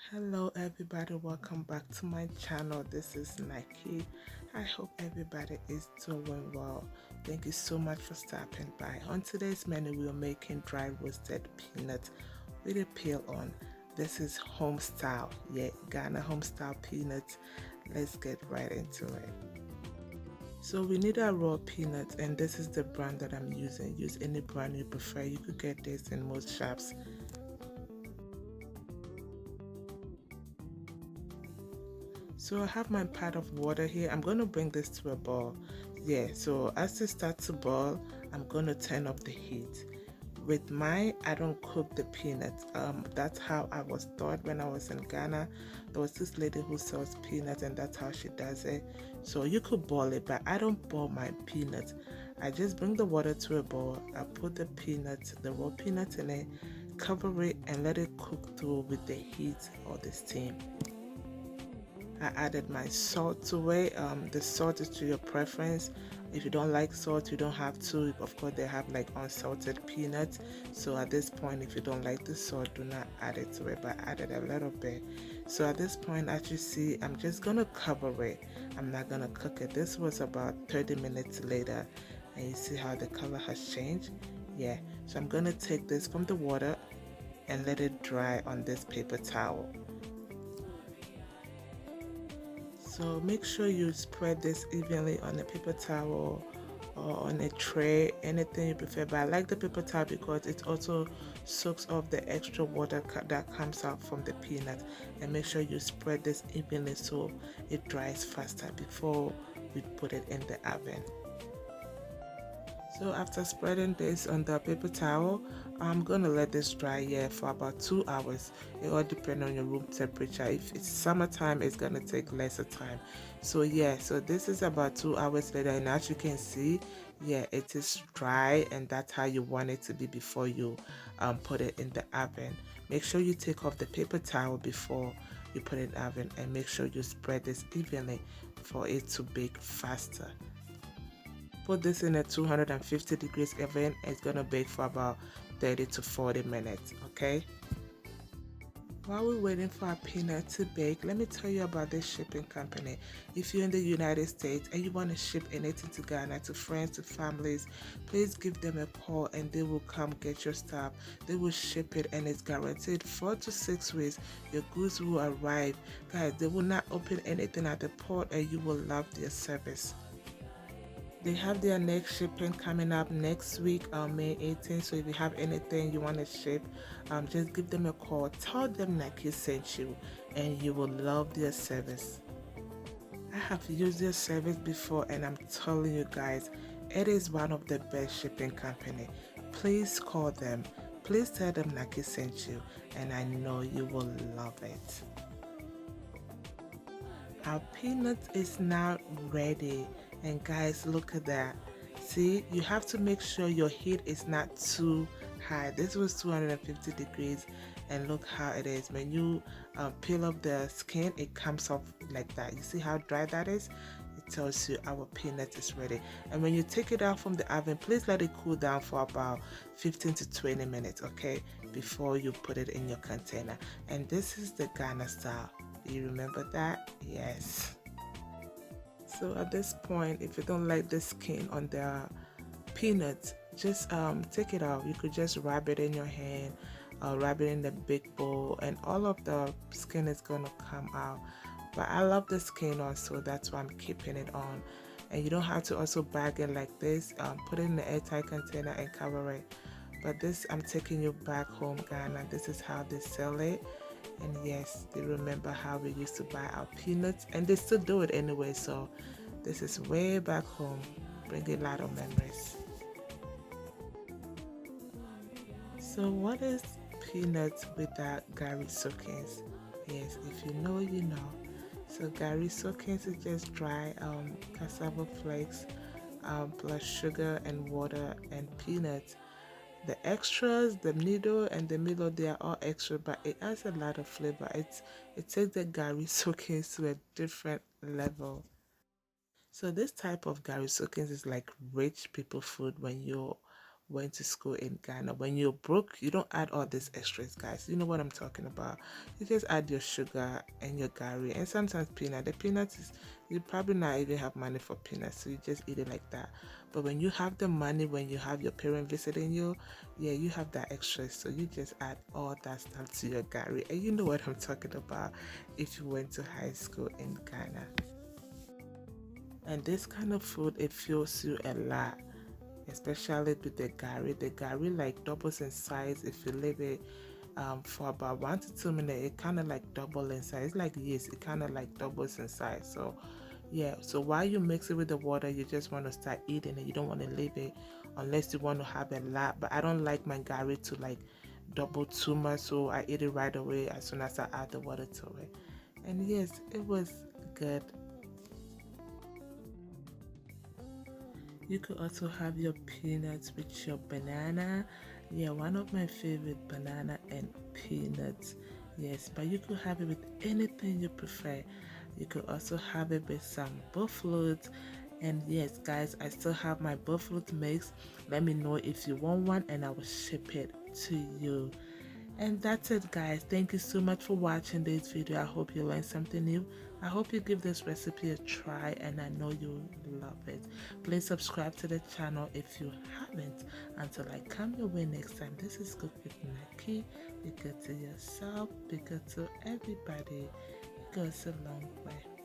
Hello everybody, welcome back to my channel. This is NAKIE. I hope everybody is doing well. Thank you so much for stopping by. On today's menu we are making dry roasted peanuts with a peel on. This is home style, Ghana home style peanuts. Let's get right into it. So we need our raw peanuts, and this is the brand that I'm using. Use any brand you prefer. You could get this in most shops. So I have my pot of water here. I'm going to bring this to a boil. So as it starts to boil, I'm going to turn up the heat. With mine, I don't cook the peanuts. That's how I was taught when I was in Ghana. There was this lady who sells peanuts, and that's how she does it. So you could boil it, but I don't boil my peanuts. I just bring the water to a boil. I put the peanuts, the raw peanuts in it, cover it, and let it cook through with the heat or the steam. I added my salt to it. The salt is to your preference. If you don't like salt, you don't have to. Of course, they have like unsalted peanuts. So at this point, if you don't like the salt, do not add it to it. But I added a little bit. So at this point, as you see, I'm just gonna cover it. I'm not gonna cook it. This was about 30 minutes later, and you see how the color has changed. So I'm gonna take this from the water and let it dry on this paper towel. So make sure you spread this evenly on a paper towel or on a tray, anything you prefer. But I like the paper towel because it also soaks off the extra water that comes out from the peanut. And make sure you spread this evenly so it dries faster before we put it in the oven. So after spreading this on the paper towel, I'm gonna let this dry here for about 2 hours. It all depends on your room temperature. If it's summertime, it's gonna take lesser time. So so this is about 2 hours later, and as you can see, it is dry, and that's how you want it to be before you put it in the oven. Make sure you take off the paper towel before you put it in the oven, and make sure you spread this evenly for it to bake faster. Put this in a 250 degrees oven. It's gonna bake for about 30 to 40 minutes, okay? While we're waiting for our peanut to bake, let me tell you about this shipping company. If you're in the United States and you want to ship anything to Ghana, to friends, to families, please give them a call and they will come get your stuff. They will ship it, and it's guaranteed 4 to 6 weeks. Your goods will arrive. Guys, they will not open anything at the port, and you will love their service. They have their next shipping coming up next week, May 18th. So if you have anything you want to ship, just give them a call. Tell them NAKIE sent you, and you will love their service. I have used their service before, and I'm telling you guys, it is one of the best shipping company. Please call them. Please tell them NAKIE sent you, and I know you will love it. Our peanut is now ready, and guys, look at that. See, you have to make sure your heat is not too high. This was 250 degrees, and look how it is. When you peel off the skin, it comes off like that. You see how dry that is? It tells you our peanut is ready. And when you take it out from the oven, please let it cool down for about 15 to 20 minutes, okay, before you put it in your container. And this is the Ghana style. Do you remember that? Yes. So at this point, if you don't like the skin on the peanuts, just take it out. You could just wrap it in your hand, wrap it in the big bowl, and all of the skin is gonna come out. But I love the skin also, that's why I'm keeping it on. And you don't have to also bag it like this. Put it in an airtight container and cover it. But this, I'm taking you back home, Ghana. This is how they sell it. And yes, they remember how we used to buy our peanuts, and they still do it anyway. So this is way back home, bringing a lot of memories. So what is peanuts without Gary soakings? Yes, if you know, you know. So Gary soakings is just dry cassava flakes plus sugar and water and peanuts. The extras, the needle and the Milo, they are all extra, but it adds a lot of flavor. It takes the Gary soakings to a different level. So this type of Gary soakings is like rich people food when you went to school in Ghana. When you're broke, you don't add all these extras, guys. You know what I'm talking about. You just add your sugar and your gari and sometimes peanut. The peanuts is, you probably not even have money for peanuts, so you just eat it like that. But when you have the money, when you have your parent visiting you, yeah, you have that extra, so you just add all that stuff to your gari. And you know what I'm talking about if you went to high school in Ghana. And this kind of food, it fills you a lot, especially with the gari. The gari like doubles in size if you leave it for about 1 to 2 minutes. It kind of like double in size. It's like, yes, it kind of like doubles in size. So yeah, so while you mix it with the water, you just want to start eating it. You don't want to leave it unless you want to have a lot. But I don't like my gari to like double too much, so I eat it right away as soon as I add the water to it. And yes, it was good. You could also have your peanuts with your banana. Yeah, one of my favorite, banana and peanuts. Yes, but you could have it with anything you prefer. You could also have it with some buffaloes. And yes, guys, I still have my buffalo mix. Let me know if you want one and I will ship it to you. And that's it, guys. Thank you so much for watching this video. I hope you learned something new. I hope you give this recipe a try and I know you'll love it. Please subscribe to the channel if you haven't. Until I come your way next time, this is Cook with NAKIE. Be good to yourself, be good to everybody. It goes a long way.